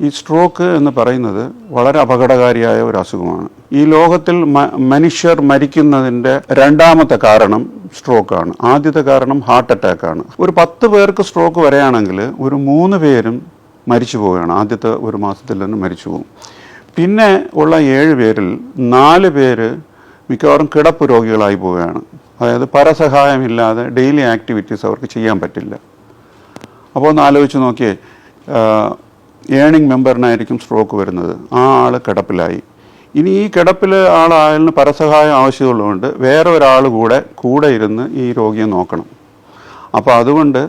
ഈ സ്ട്രോക്ക് എന്ന് പറയുന്നത് വളരെ അപകടകാരിയായ ഒരു അസുഖമാണ്. ഈ ലോകത്തിൽ മനുഷ്യർ മരിക്കുന്നതിൻ്റെ രണ്ടാമത്തെ കാരണം സ്ട്രോക്കാണ്. ആദ്യത്തെ കാരണം ഹാർട്ട് അറ്റാക്കാണ്. ഒരു 10 പേർക്ക് സ്ട്രോക്ക് വരികയാണെങ്കിൽ ഒരു 3 പേരും മരിച്ചു പോവുകയാണ്. ആദ്യത്തെ ഒരു മാസത്തിൽ തന്നെ മരിച്ചു പോകും. പിന്നെ ഉള്ള 7 പേരിൽ 4 പേര് മിക്കവാറും കിടപ്പ് രോഗികളായി പോവുകയാണ്. അതായത് പരസഹായമില്ലാതെ ഡെയിലി ആക്ടിവിറ്റീസ് അവർക്ക് ചെയ്യാൻ പറ്റില്ല. അപ്പോൾ ഒന്ന് ആലോചിച്ച് നോക്കിയേ, ഏണിംഗ് മെമ്പറിനായിരിക്കും സ്ട്രോക്ക് വരുന്നത്. ആ ആൾ കിടപ്പിലായി. ഇനി ഈ കിടപ്പിൽ ആളായാലിന് പരസഹായം ആവശ്യമുള്ളതുകൊണ്ട് വേറെ ഒരാൾ കൂടെ ഇരുന്ന് ഈ രോഗിയെ നോക്കണം. അപ്പോൾ അതുകൊണ്ട്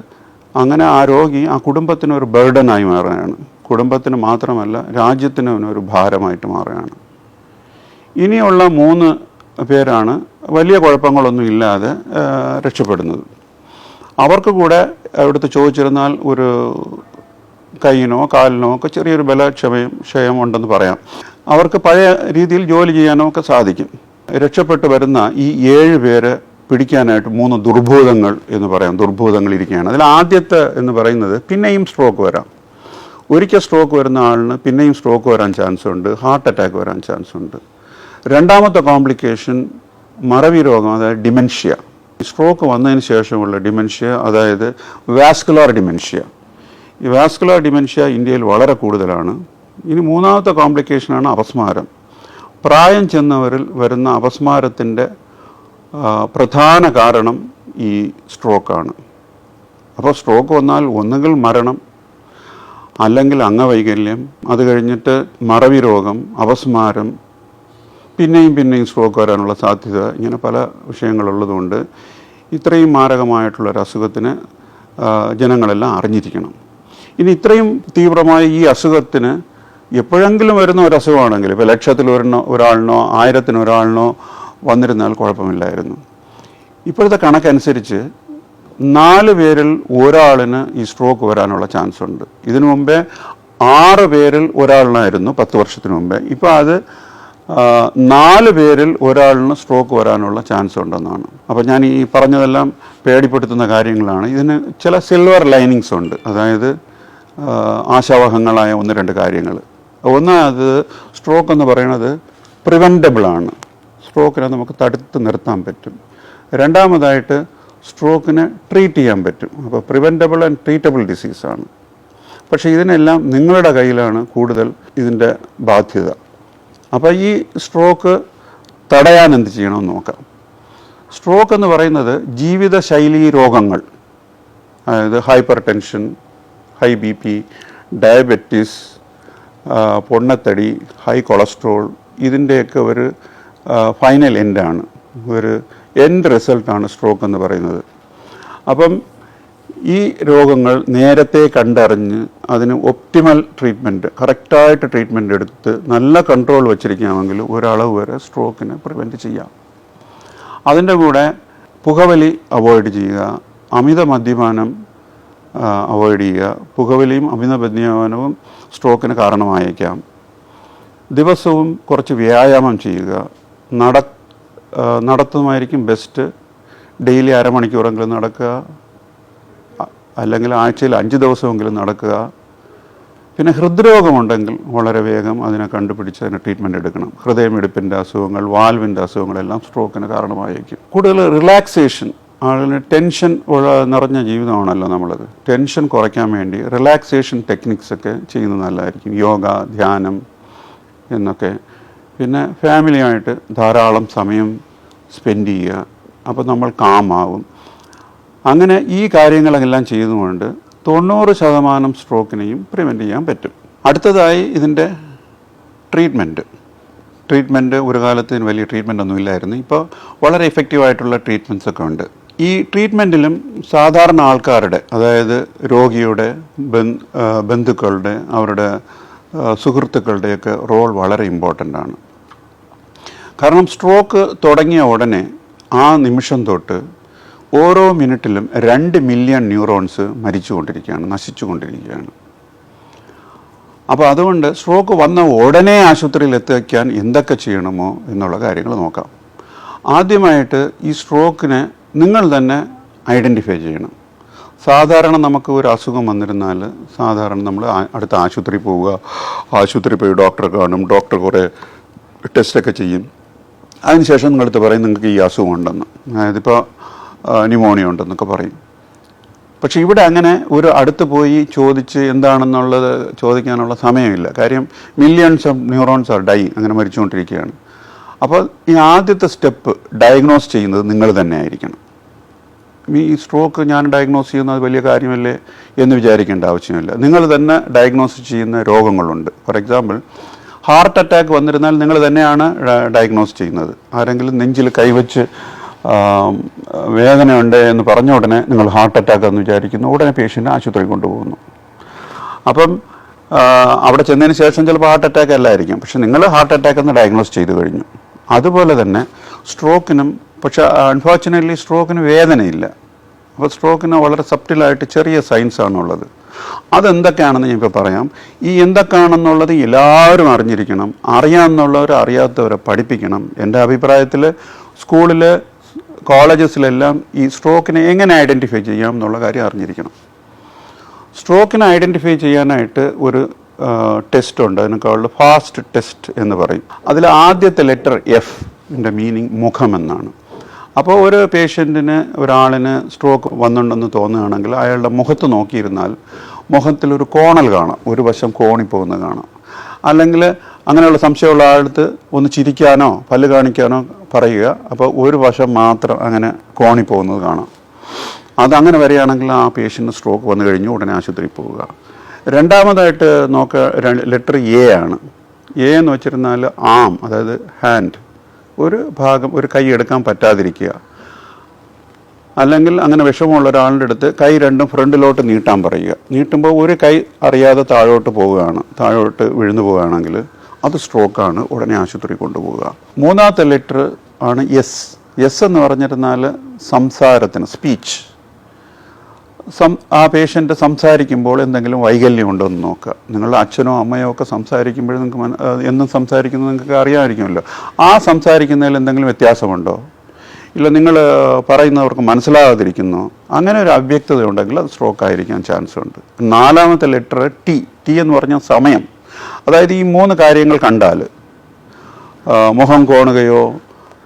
അങ്ങനെ ആ രോഗി ആ കുടുംബത്തിനൊരു ബർഡനായി മാറുകയാണ്. കുടുംബത്തിന് മാത്രമല്ല രാജ്യത്തിന് ഒരു ഭാരമായിട്ട് മാറുകയാണ്. ഇനിയുള്ള 3 പേരാണ് വലിയ കുഴപ്പങ്ങളൊന്നും ഇല്ലാതെ രക്ഷപ്പെടുന്നത്. അവർക്ക് കൂടെ അവിടുത്തെ ചോദിച്ചിരുന്നാൽ ഒരു കൈയിനോ കാലിനോ ഒക്കെ ചെറിയൊരു ക്ഷയം ഉണ്ടെന്ന് പറയാം. അവർക്ക് പഴയ രീതിയിൽ ജോലി ചെയ്യാനോ ഒക്കെ സാധിക്കും. രക്ഷപ്പെട്ടു വരുന്ന ഈ 7 പേര് പിടിക്കാനായിട്ട് 3 ദുർഭൂതങ്ങൾ എന്ന് പറയാം. ദുർഭൂതങ്ങൾ ഇരിക്കുകയാണ്. അതിൽ ആദ്യത്തെ എന്ന് പറയുന്നത് പിന്നെയും സ്ട്രോക്ക് വരാം. ഒരിക്കൽ സ്ട്രോക്ക് വരുന്ന ആളിന് പിന്നെയും സ്ട്രോക്ക് വരാൻ ചാൻസ് ഉണ്ട്, ഹാർട്ട് അറ്റാക്ക് വരാൻ ചാൻസ് ഉണ്ട്. രണ്ടാമത്തെ കോംപ്ലിക്കേഷൻ മറവി രോഗം, അതായത് ഡിമെൻഷ്യ. സ്ട്രോക്ക് വന്നതിന് ശേഷമുള്ള ഡിമെൻഷ്യ, അതായത് വാസ്കുലാർ ഡിമെൻഷ്യ. ഈ വാസ്കുലാർ ഡിമെൻഷ്യ ഇന്ത്യയിൽ വളരെ കൂടുതലാണ്. ഇനി 3ാമത്തെ കോംപ്ലിക്കേഷനാണ് അപസ്മാരം. പ്രായം ചെന്നവരിൽ വരുന്ന അപസ്മാരത്തിൻ്റെ പ്രധാന കാരണം ഈ സ്ട്രോക്കാണ്. അപ്പോൾ സ്ട്രോക്ക് വന്നാൽ ഒന്നുകിൽ മരണം, അല്ലെങ്കിൽ അംഗവൈകല്യം, അത് കഴിഞ്ഞിട്ട് മറവി രോഗം, അപസ്മാരം, പിന്നെയും സ്ട്രോക്ക് വരാനുള്ള സാധ്യത, ഇങ്ങനെ പല വിഷയങ്ങളുള്ളതുകൊണ്ട് ഇത്രയും മാരകമായിട്ടുള്ളൊരു അസുഖത്തിന് ജനങ്ങളെല്ലാം അറിഞ്ഞിരിക്കണം. ഇനി ഇത്രയും തീവ്രമായ ഈ അസുഖത്തിന് എപ്പോഴെങ്കിലും വരുന്ന ഒരു അസുഖമാണെങ്കിൽ, ഇപ്പോൾ 1,00,000 ഒരാളിനോ 1000 ഒരാളിനോ വന്നിരുന്നാൽ കുഴപ്പമില്ലായിരുന്നു. ഇപ്പോഴത്തെ കണക്കനുസരിച്ച് 4 പേരിൽ ഒരാളിന് ഈ സ്ട്രോക്ക് വരാനുള്ള ചാൻസ് ഉണ്ട്. ഇതിനു മുമ്പേ 6 പേരിൽ ഒരാളിനായിരുന്നു 10 വർഷത്തിന് മുമ്പേ. ഇപ്പോൾ അത് 4 പേരിൽ ഒരാളിന് സ്ട്രോക്ക് വരാനുള്ള ചാൻസ് ഉണ്ടെന്നാണ്. അപ്പോൾ ഞാൻ ഈ പറഞ്ഞതെല്ലാം പേടിപ്പെടുത്തുന്ന കാര്യങ്ങളാണ്. ഇതിന് ചില സിൽവർ ലൈനിങ്സ് ഉണ്ട്. അതായത് ആശാവഹങ്ങളായ 1-2 കാര്യങ്ങൾ. അത് സ്ട്രോക്ക് എന്ന് പറയുന്നത് പ്രിവെൻറ്റബിളാണ്. സ്ട്രോക്കിനെ നമുക്ക് തടുത്ത് നിർത്താൻ പറ്റും. രണ്ടാമതായിട്ട് സ്ട്രോക്കിനെ ട്രീറ്റ് ചെയ്യാൻ പറ്റും. അപ്പോൾ പ്രിവെൻറ്റബിൾ ആൻഡ് ട്രീറ്റബിൾ ഡിസീസാണ്. പക്ഷേ ഇതിനെല്ലാം നിങ്ങളുടെ കയ്യിലാണ് കൂടുതൽ ഇതിൻ്റെ ബാധ്യത. അപ്പോൾ ഈ സ്ട്രോക്ക് തടയാൻ എന്ത് ചെയ്യണമെന്ന് നോക്കാം. സ്ട്രോക്ക് എന്ന് പറയുന്നത് ജീവിതശൈലി രോഗങ്ങൾ, അതായത് hyper tension, high BP, diabetes, പൊണ്ണത്തടി, ഹൈ കൊളസ്ട്രോൾ, ഇതിൻ്റെയൊക്കെ ഒരു ഫൈനൽ എൻഡാണ്, ഒരു എൻഡ് റിസൾട്ടാണ് സ്ട്രോക്ക് എന്ന് പറയുന്നത്. അപ്പം ഈ രോഗങ്ങൾ നേരത്തെ കണ്ടറിഞ്ഞ് അതിന് ഒപ്റ്റിമൽ ട്രീറ്റ്മെൻറ്റ്, കറക്റ്റായിട്ട് ട്രീറ്റ്മെൻറ്റ് എടുത്ത് നല്ല കൺട്രോൾ വച്ചിരിക്കാമെങ്കിൽ ഒരളവ് വരെ സ്ട്രോക്കിനെ പ്രിവെൻറ്റ് ചെയ്യാം. അതിൻ്റെ കൂടെ പുകവലി അവോയ്ഡ് ചെയ്യുക, അമിത മദ്യപാനം അവോയ്ഡ് ചെയ്യുക. പുകവലിയും അമിത മദ്യപാനവും സ്ട്രോക്കിന് കാരണമായേക്കാം. ദിവസവും കുറച്ച് വ്യായാമം ചെയ്യുക. നടത്തുന്നതായിരിക്കും ബെസ്റ്റ്. ഡെയിലി 1/2 മണിക്കൂറെങ്കിലും നടക്കുക, അല്ലെങ്കിൽ ആഴ്ചയിൽ 5 ദിവസമെങ്കിലും നടക്കുക. പിന്നെ ഹൃദ്രോഗമുണ്ടെങ്കിൽ വളരെ വേഗം അതിനെ കണ്ടുപിടിച്ച് അതിന് ട്രീറ്റ്മെൻറ്റ് എടുക്കണം. ഹൃദയമിടിപ്പിൻ്റെ അസുഖങ്ങൾ, വാൽവിൻ്റെ അസുഖങ്ങളെല്ലാം സ്ട്രോക്കിന് കാരണമായിരിക്കും. കൂടുതൽ റിലാക്സേഷൻ, ആളുകൾ ടെൻഷൻ നിറഞ്ഞ ജീവിതമാണല്ലോ നമ്മളത്. ടെൻഷൻ കുറയ്ക്കാൻ വേണ്ടി റിലാക്സേഷൻ ടെക്നിക്സൊക്കെ ചെയ്യുന്നത് നല്ലതായിരിക്കും. യോഗ, ധ്യാനം എന്നൊക്കെ. പിന്നെ ഫാമിലിയായിട്ട് ധാരാളം സമയം സ്പെൻഡ് ചെയ്യുക. അപ്പോൾ നമ്മൾ കാമാവും. അങ്ങനെ ഈ കാര്യങ്ങളെല്ലാം ചെയ്തുകൊണ്ട് 90% സ്ട്രോക്കിനെയും പ്രിവെൻറ്റ് ചെയ്യാൻ പറ്റും. അടുത്തതായി ഇതിൻ്റെ ട്രീറ്റ്മെൻറ്റ് ഒരു കാലത്ത് വലിയ ട്രീറ്റ്മെൻ്റ് ഒന്നും ഇല്ലായിരുന്നു. ഇപ്പോൾ വളരെ എഫക്റ്റീവായിട്ടുള്ള ട്രീറ്റ്മെൻറ്റ്സ് ഒക്കെ ഉണ്ട്. ഈ ട്രീറ്റ്മെൻറ്റിലും സാധാരണ ആൾക്കാരുടെ, അതായത് രോഗിയുടെ ബന്ധുക്കളുടെ, അവരുടെ സുഹൃത്തുക്കളുടെയൊക്കെ റോൾ വളരെ ഇമ്പോർട്ടൻ്റ് ആണ്. കാരണം സ്ട്രോക്ക് തുടങ്ങിയ ഉടനെ ആ നിമിഷം തൊട്ട് ഓരോ മിനിറ്റിലും 2 മില്യൺ ന്യൂറോൺസ് നശിച്ചുകൊണ്ടിരിക്കുകയാണ്. അപ്പോൾ അതുകൊണ്ട് സ്ട്രോക്ക് വന്ന ഉടനെ ആശുപത്രിയിൽ എത്തിക്കാൻ എന്തൊക്കെ ചെയ്യണമോ എന്നുള്ള കാര്യങ്ങൾ നോക്കാം. ആദ്യമായിട്ട് ഈ സ്ട്രോക്കിനെ നിങ്ങൾ തന്നെ ഐഡൻറ്റിഫൈ ചെയ്യണം. സാധാരണ നമുക്ക് ഒരു അസുഖം വന്നിരുന്നാൽ സാധാരണ നമ്മൾ അടുത്ത ആശുപത്രി പോവുക, ആശുപത്രി പോയി ഡോക്ടറെ കാണും, ഡോക്ടർ കുറേ ടെസ്റ്റൊക്കെ ചെയ്യും. അതിനുശേഷം നിങ്ങളടുത്ത് പറയും നിങ്ങൾക്ക് ഈ അസുഖം ഉണ്ടെന്ന്, അതായത് ഇപ്പോൾ ന്യൂമോണിയ ഉണ്ടെന്നൊക്കെ പറയും. പക്ഷെ ഇവിടെ അങ്ങനെ ഒരു അടുത്ത് പോയി ചോദിച്ച് എന്താണെന്നുള്ളത് ചോദിക്കാനുള്ള സമയമില്ല. കാര്യം millions of neurons are die, അങ്ങനെ മരിച്ചുകൊണ്ടിരിക്കുകയാണ്. അപ്പോൾ ഈ ആദ്യത്തെ സ്റ്റെപ്പ് ഡയഗ്നോസ് ചെയ്യുന്നത് നിങ്ങൾ തന്നെ ആയിരിക്കണം. ഈ സ്ട്രോക്ക് ഞാൻ ഡയഗ്നോസ് ചെയ്യുന്നത് വലിയ കാര്യമല്ലേ എന്ന് വിചാരിക്കേണ്ട ആവശ്യമില്ല. നിങ്ങൾ തന്നെ ഡയഗ്നോസ് ചെയ്യുന്ന രോഗങ്ങളുണ്ട്. ഫോർ എക്സാമ്പിൾ, ഹാർട്ട് അറ്റാക്ക് വന്നിരുന്നാൽ നിങ്ങൾ തന്നെയാണ് ഡയഗ്നോസ് ചെയ്യുന്നത്. ആരെങ്കിലും നെഞ്ചിൽ കൈവച്ച് വേദനയുണ്ട് എന്ന് പറഞ്ഞ ഉടനെ നിങ്ങൾ ഹാർട്ട് അറ്റാക്ക് എന്ന് വിചാരിക്കുന്നു, ഉടനെ പേഷ്യൻ്റ് ആശുപത്രി കൊണ്ടുപോകുന്നു. അപ്പം അവിടെ ചെന്നതിന് ശേഷം ചിലപ്പോൾ ഹാർട്ട് അറ്റാക്ക് അല്ലായിരിക്കും, പക്ഷെ നിങ്ങൾ ഹാർട്ട് അറ്റാക്ക് എന്ന് ഡയഗ്നോസ് ചെയ്ത് കഴിഞ്ഞു. അതുപോലെ തന്നെ സ്ട്രോക്കിനും, പക്ഷേ അൺഫോർച്ചുനേറ്റ്ലി സ്ട്രോക്കിന് വേദനയില്ല. അപ്പോൾ സ്ട്രോക്കിന് വളരെ സബ്റ്റിലായിട്ട് ചെറിയ സൈൻസ് ആണുള്ളത്. അതെന്തൊക്കെയാണെന്ന് ഞാൻ ഇപ്പോൾ പറയാം. ഈ എന്തൊക്കെയാണെന്നുള്ളത് എല്ലാവരും അറിഞ്ഞിരിക്കണം. അറിയാമെന്നുള്ളവർ അറിയാത്തവരെ പഠിപ്പിക്കണം. എൻ്റെ അഭിപ്രായത്തിൽ സ്കൂളിൽ, കോളേജസിലെല്ലാം ഈ സ്ട്രോക്കിനെ എങ്ങനെ ഐഡൻറ്റിഫൈ ചെയ്യാം എന്നുള്ള കാര്യം അറിഞ്ഞിരിക്കണം. സ്ട്രോക്കിനെ ഐഡൻറ്റിഫൈ ചെയ്യാനായിട്ട് ഒരു ടെസ്റ്റ് ഉണ്ട്, അതിനേക്കാളും ഫാസ്റ്റ് ടെസ്റ്റ് എന്ന് പറയും. അതിൽ ആദ്യത്തെ ലെറ്റർ എഫിൻ്റെ മീനിങ് മുഖമെന്നാണ്. അപ്പോൾ ഒരു പേഷ്യൻറ്റിന്, ഒരാളിന് സ്ട്രോക്ക് വന്നിട്ടുണ്ടെന്ന് തോന്നുകയാണെങ്കിൽ അയാളുടെ മുഖത്ത് നോക്കിയിരുന്നാൽ മുഖത്തിലൊരു കോണൽ കാണാം, ഒരു വശം കോണിപ്പോകുന്നത് കാണാം. അല്ലെങ്കിൽ അങ്ങനെയുള്ള സംശയമുള്ള ആളടുത്ത് ഒന്ന് ചിരിക്കാനോ പല്ല് കാണിക്കാനോ പറയുക, അപ്പോൾ ഒരു വശം മാത്രം അങ്ങനെ കോണിപ്പോകുന്നത് കാണാം. അതങ്ങനെ വരികയാണെങ്കിൽ ആ പേഷ്യൻറ്റിന് സ്ട്രോക്ക് വന്നു കഴിഞ്ഞു ഉടനെ ആശുപത്രിയിൽ പോവുക. രണ്ടാമതായിട്ട് ലെറ്റർ എ ആണ്. എ എന്ന് വെച്ചിരുന്നാൽ ആം, അതായത് ഹാൻഡ്, ഒരു ഭാഗം, ഒരു കൈ എടുക്കാൻ പറ്റാതിരിക്കുക. അല്ലെങ്കിൽ അങ്ങനെ വിഷമമുള്ള ഒരാളുടെ അടുത്ത് കൈ രണ്ടും ഫ്രണ്ടിലോട്ട് നീട്ടാൻ പറയുക. നീട്ടുമ്പോൾ ഒരു കൈ അറിയാതെ താഴോട്ട് പോവുകയാണ്, താഴോട്ട് വീഴുന്നു പോവുകയാണെങ്കിൽ അത് സ്ട്രോക്കാണ്, ഉടനെ ആശുപത്രി കൊണ്ടുപോവുക. മൂന്നാമത്തെ ലെറ്റർ ആണ് എസ്. എസ് എന്ന് പറഞ്ഞിരുന്നാൽ സംസാരത്തിന്, സ്പീച്ച്. ആ പേഷ്യൻ്റ് സംസാരിക്കുമ്പോൾ എന്തെങ്കിലും വൈകല്യം ഉണ്ടോ എന്ന് നോക്കുക. നിങ്ങളുടെ അച്ഛനോ അമ്മയോ ഒക്കെ സംസാരിക്കുമ്പോൾ നിങ്ങൾക്ക് എന്നും സംസാരിക്കുന്നത് നിങ്ങൾക്ക് അറിയാമായിരിക്കുമല്ലോ. ആ സംസാരിക്കുന്നതിൽ എന്തെങ്കിലും വ്യത്യാസമുണ്ടോ, ഇല്ല നിങ്ങൾ പറയുന്നവർക്ക് മനസ്സിലാകാതിരിക്കുന്നോ, അങ്ങനെ ഒരു അവ്യക്തത ഉണ്ടെങ്കിൽ അത് സ്ട്രോക്ക് ആയിരിക്കാൻ ചാൻസ് ഉണ്ട്. നാലാമത്തെ ലെറ്റർ ടി. ടി എന്ന് പറഞ്ഞാൽ സമയം. അതായത് ഈ മൂന്ന് കാര്യങ്ങൾ കണ്ടാൽ, മുഖം കോണുകയോ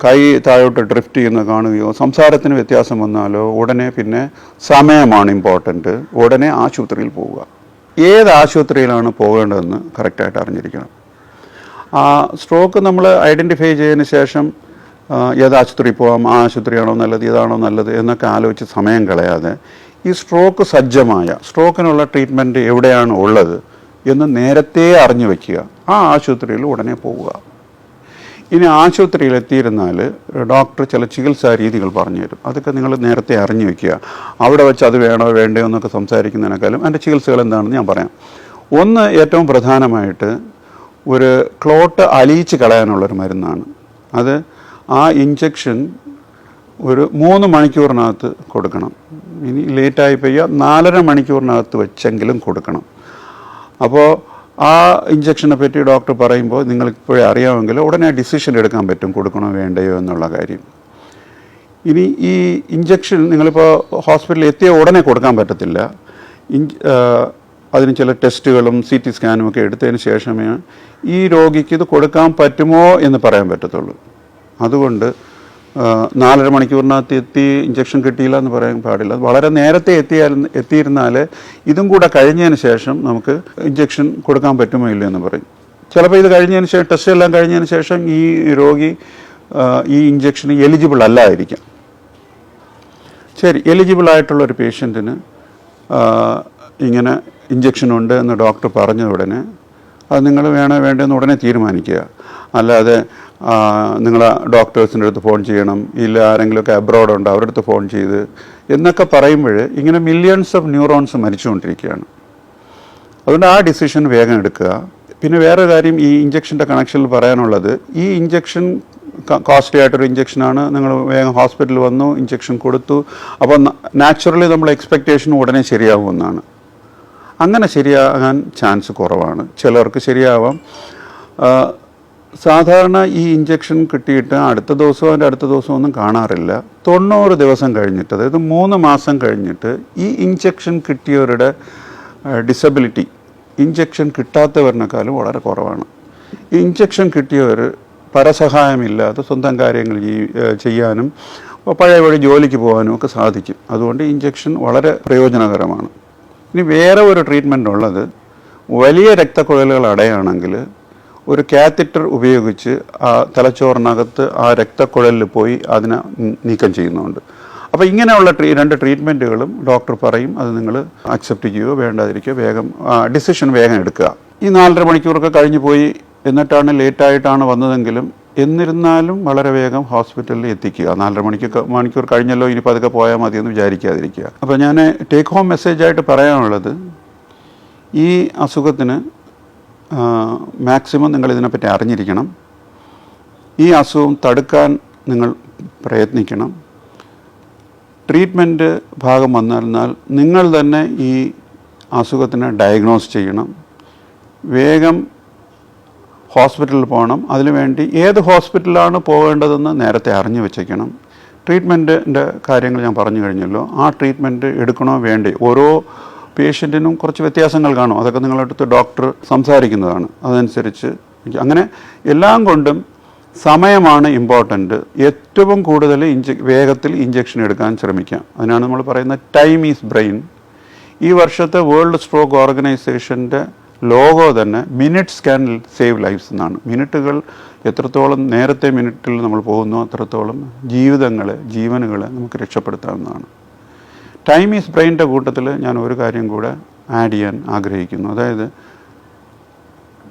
കൈ താഴോട്ട് ഡ്രിഫ്റ്റ് ചെയ്യുന്നത് കാണുകയോ സംസാരത്തിന് വ്യത്യാസം വന്നാലോ ഉടനെ പിന്നെ സമയമാണ് ഇമ്പോർട്ടൻറ്റ്, ഉടനെ ആശുപത്രിയിൽ പോവുക. ഏത് ആശുപത്രിയിലാണ് പോകേണ്ടതെന്ന് കറക്റ്റായിട്ട് അറിഞ്ഞിരിക്കണം. ആ സ്ട്രോക്ക് നമ്മൾ ഐഡൻറ്റിഫൈ ചെയ്തതിന് ശേഷം ഏത് ആശുപത്രിയിൽ പോകാം, ആ ആശുപത്രിയാണോ നല്ലത്, ഇതാണോ നല്ലത് എന്നൊക്കെ ആലോചിച്ച് സമയം കളയാതെ ഈ സ്ട്രോക്ക് സജ്ജമായ, സ്ട്രോക്കിനുള്ള ട്രീറ്റ്മെൻറ്റ് എവിടെയാണ് ഉള്ളത് എന്ന് നേരത്തെ അറിഞ്ഞു വയ്ക്കുക. ആ ആശുപത്രിയിൽ ഉടനെ പോവുക. ഇനി ആശുപത്രിയിൽ എത്തിയിരുന്നാൽ ഡോക്ടർ ചില ചികിത്സാ രീതികൾ പറഞ്ഞു തരും. അതൊക്കെ നിങ്ങൾ നേരത്തെ അറിഞ്ഞു വയ്ക്കുക. അവിടെ വെച്ച് അത് വേണോ വേണ്ടയോ എന്നൊക്കെ സംസാരിക്കുന്നതിനേക്കാളും അതിൻ്റെ ചികിത്സകൾ എന്താണെന്ന് ഞാൻ പറയാം. ഒന്ന്, ഏറ്റവും പ്രധാനമായിട്ട് ഒരു ക്ലോട്ട് അലിയിച്ച് കളയാനുള്ളൊരു മരുന്നാണ്. അത് ആ ഇഞ്ചക്ഷൻ ഒരു 3 മണിക്കൂറിനകത്ത് കൊടുക്കണം. ഇനി ലേറ്റായി പെയ്യുക 4.5 മണിക്കൂറിനകത്ത് വെച്ചെങ്കിലും കൊടുക്കണം. അപ്പോൾ ആ ഇഞ്ചക്ഷനെ പറ്റി ഡോക്ടർ പറയുമ്പോൾ നിങ്ങൾക്കിപ്പോഴേ അറിയാമെങ്കിൽ ഉടനെ ഡിസിഷൻ എടുക്കാൻ പറ്റും കൊടുക്കണോ വേണ്ടയോ എന്നുള്ള കാര്യം. ഇനി ഈ ഇഞ്ചക്ഷൻ നിങ്ങളിപ്പോൾ ഹോസ്പിറ്റലിൽ എത്തിയ ഉടനെ കൊടുക്കാൻ പറ്റത്തില്ല. അതിന് ചില ടെസ്റ്റുകളും CT സ്കാനും ഒക്കെ എടുത്തതിന് ശേഷമേ ഈ രോഗിക്ക് ഇത് കൊടുക്കാൻ പറ്റുമോ എന്ന് പറയാൻ പറ്റത്തുള്ളൂ. അതുകൊണ്ട് 4.5 മണിക്കൂറിനകത്ത് എത്തി ഇഞ്ചക്ഷൻ കിട്ടിയില്ല എന്ന് പറയാൻ പാടില്ല. വളരെ നേരത്തെ എത്തിയിരുന്നാൽ ഇതും കൂടെ കഴിഞ്ഞതിന് ശേഷം നമുക്ക് ഇഞ്ചക്ഷൻ കൊടുക്കാൻ പറ്റുമോ ഇല്ല എന്ന് പറയും. ചിലപ്പോൾ ഇത് കഴിഞ്ഞതിന് ശേഷം, ടെസ്റ്റ് എല്ലാം കഴിഞ്ഞതിന് ശേഷം ഈ രോഗി ഈ ഇഞ്ചക്ഷന് എലിജിബിൾ അല്ലായിരിക്കാം. ശരി, എലിജിബിൾ ആയിട്ടുള്ളൊരു പേഷ്യൻറ്റിന് ഇങ്ങനെ ഇഞ്ചക്ഷൻ ഉണ്ട് എന്ന് ഡോക്ടർ പറഞ്ഞ ഉടനെ അത് നിങ്ങൾ വേണോ വേണ്ടെന്ന് ഉടനെ തീരുമാനിക്കുക. അല്ലാതെ നിങ്ങൾ ഡോക്ടേഴ്സിൻ്റെ അടുത്ത് ഫോൺ ചെയ്യണം, ഇല്ല ആരെങ്കിലുമൊക്കെ അബ്രോഡ് ഉണ്ട് അവരുടെ അടുത്ത് ഫോൺ ചെയ്ത് എന്നൊക്കെ പറയുമ്പോൾ ഇങ്ങനെ മില്യൺസ് ഓഫ് ന്യൂറോൺസ് മരിച്ചുകൊണ്ടിരിക്കുകയാണ്. അതുകൊണ്ട് ആ ഡിസിഷൻ വേഗം എടുക്കുക. പിന്നെ വേറെ കാര്യം ഈ ഇഞ്ചക്ഷൻ്റെ കണക്ഷനിൽ പറയാനുള്ളത്, ഈ ഇഞ്ചക്ഷൻ കോസ്റ്റ്ലി ആയിട്ടൊരു ഇഞ്ചക്ഷനാണ്. നിങ്ങൾ വേഗം ഹോസ്പിറ്റലിൽ വന്നു, ഇഞ്ചക്ഷൻ കൊടുത്തു, അപ്പോൾ നാച്ചുറലി നമ്മൾ എക്സ്പെക്റ്റേഷൻ ഉടനെ ശരിയാകുമെന്നാണ്. അങ്ങനെ ശരിയാകാൻ ചാൻസ് കുറവാണ്. ചിലർക്ക് ശരിയാവാം. സാധാരണ ഈ ഇഞ്ചക്ഷൻ കിട്ടിയിട്ട് അടുത്ത ദിവസമോ അതിൻ്റെ അടുത്ത ദിവസമോ ഒന്നും കാണാറില്ല. 90 ദിവസം കഴിഞ്ഞിട്ട്, അതായത് 3 മാസം കഴിഞ്ഞിട്ട് ഈ ഇഞ്ചക്ഷൻ കിട്ടിയവരുടെ ഡിസബിലിറ്റി ഇഞ്ചക്ഷൻ കിട്ടാത്തവരിനേക്കാളും വളരെ കുറവാണ്. ഈ ഇഞ്ചക്ഷൻ കിട്ടിയവർ പരസഹായമില്ലാതെ സ്വന്തം കാര്യങ്ങൾ ചെയ്യാനും പഴയ വഴി ജോലിക്ക് പോകാനും ഒക്കെ സാധിക്കും. അതുകൊണ്ട് ഇഞ്ചക്ഷൻ വളരെ പ്രയോജനകരമാണ്. ഇനി വേറെ ഒരു ട്രീറ്റ്മെൻ്റ് ഉള്ളത്, വലിയ രക്തക്കുഴലുകൾ അടയാണെങ്കിൽ ഒരു കാത്തറ്റർ ഉപയോഗിച്ച് ആ തലച്ചോറിനകത്ത് ആ രക്തക്കുഴലിൽ പോയി അതിനെ നീക്കം ചെയ്യുന്നുണ്ട്. അപ്പോൾ ഇങ്ങനെയുള്ള 2 ട്രീറ്റ്മെൻറ്റുകളും ഡോക്ടർ പറയും. അത് നിങ്ങൾ അക്സെപ്റ്റ് ചെയ്യുകയോ വേണ്ടാതിരിക്കുകയോ വേഗം ഡിസിഷൻ വേഗം എടുക്കുക. ഈ 4.5 മണിക്കൂറൊക്കെ കഴിഞ്ഞ് പോയി എന്നിട്ടാണ് ലേറ്റായിട്ടാണ് വന്നതെങ്കിലും എന്നിരുന്നാലും വളരെ വേഗം ഹോസ്പിറ്റലിൽ എത്തിക്കുക. 4.5 മണിക്കൂർ കഴിഞ്ഞല്ലോ, ഇനിയിപ്പോൾ അതൊക്കെ പോയാൽ മതിയെന്ന് വിചാരിക്കാതിരിക്കുക. അപ്പോൾ ഞാൻ ടേക്ക് ഹോം മെസ്സേജായിട്ട് പറയാനുള്ളത്, ഈ അസുഖത്തിന് മാക്സിമം നിങ്ങൾ ഇതിനെപ്പറ്റി അറിഞ്ഞിരിക്കണം. ഈ അസുഖം തടുക്കാൻ നിങ്ങൾ പ്രയത്നിക്കണം. ട്രീറ്റ്മെൻറ്റ് ഭാഗം വന്നാൽ നിങ്ങൾ തന്നെ ഈ അസുഖത്തിനെ ഡയഗ്നോസ് ചെയ്യണം. വേഗം ഹോസ്പിറ്റലിൽ പോകണം. അതിനുവേണ്ടി ഏത് ഹോസ്പിറ്റലാണ് പോകേണ്ടതെന്ന് നേരത്തെ അറിഞ്ഞു വെച്ചേക്കണം. ട്രീറ്റ്മെൻറ്റിൻ്റെ കാര്യങ്ങൾ ഞാൻ പറഞ്ഞു കഴിഞ്ഞല്ലോ. ആ ട്രീറ്റ്മെൻറ്റ് എടുക്കണോ വേണ്ടേ, ഓരോ പേഷ്യൻറ്റിനും കുറച്ച് വ്യത്യാസങ്ങൾ കാണും. അതൊക്കെ നിങ്ങളടുത്ത് ഡോക്ടർ സംസാരിക്കുന്നതാണ്. അതനുസരിച്ച് അങ്ങനെ എല്ലാം കൊണ്ടും സമയമാണ് ഇമ്പോർട്ടൻ്റ്. ഏറ്റവും കൂടുതൽ വേഗത്തിൽ ഇഞ്ചക്ഷൻ എടുക്കാൻ ശ്രമിക്കാം. അതിനാണ് നമ്മൾ പറയുന്നത് ടൈം ഈസ് ബ്രെയിൻ. ഈ വർഷത്തെ വേൾഡ് സ്ട്രോക്ക് ഓർഗനൈസേഷൻ്റെ ലോഗോ തന്നെ മിനിറ്റ്സ് ക്യാൻ സേവ് ലൈഫ്സ് എന്നാണ്. മിനിറ്റുകൾ എത്രത്തോളം നേരത്തെ മിനിറ്റിൽ നമ്മൾ പോകുന്നു അത്രത്തോളം ജീവനുകളെ നമുക്ക് രക്ഷപ്പെടുത്താവുന്നതാണ്. ടൈം ഈസ് ബ്രെയിൻ്റെ കൂട്ടത്തിൽ ഞാൻ ഒരു കാര്യം കൂടെ ആഡ് ചെയ്യാൻ ആഗ്രഹിക്കുന്നു. അതായത്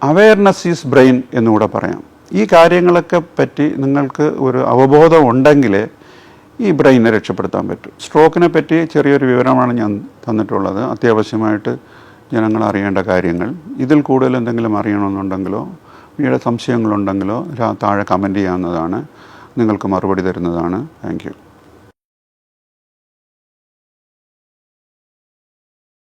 അവെയർനെസ് ഈസ് ബ്രെയിൻ എന്നുകൂടെ പറയാം. ഈ കാര്യങ്ങളൊക്കെ പറ്റി നിങ്ങൾക്ക് ഒരു അവബോധം ഉണ്ടെങ്കിലേ ഈ ബ്രെയിനെ രക്ഷപ്പെടുത്താൻ പറ്റും. സ്ട്രോക്കിനെ പറ്റി ചെറിയൊരു വിവരമാണ് ഞാൻ തന്നിട്ടുള്ളത്. അത്യാവശ്യമായിട്ട് ജനങ്ങൾ അറിയേണ്ട കാര്യങ്ങൾ. ഇതിൽ കൂടുതൽ എന്തെങ്കിലും അറിയണമെന്നുണ്ടെങ്കിലോ വീണ്ടും സംശയങ്ങളുണ്ടെങ്കിലോ താഴെ കമൻറ്റ് ചെയ്യാവുന്നതാണ്. നിങ്ങൾക്ക് മറുപടി തരുന്നതാണ്. Thank you.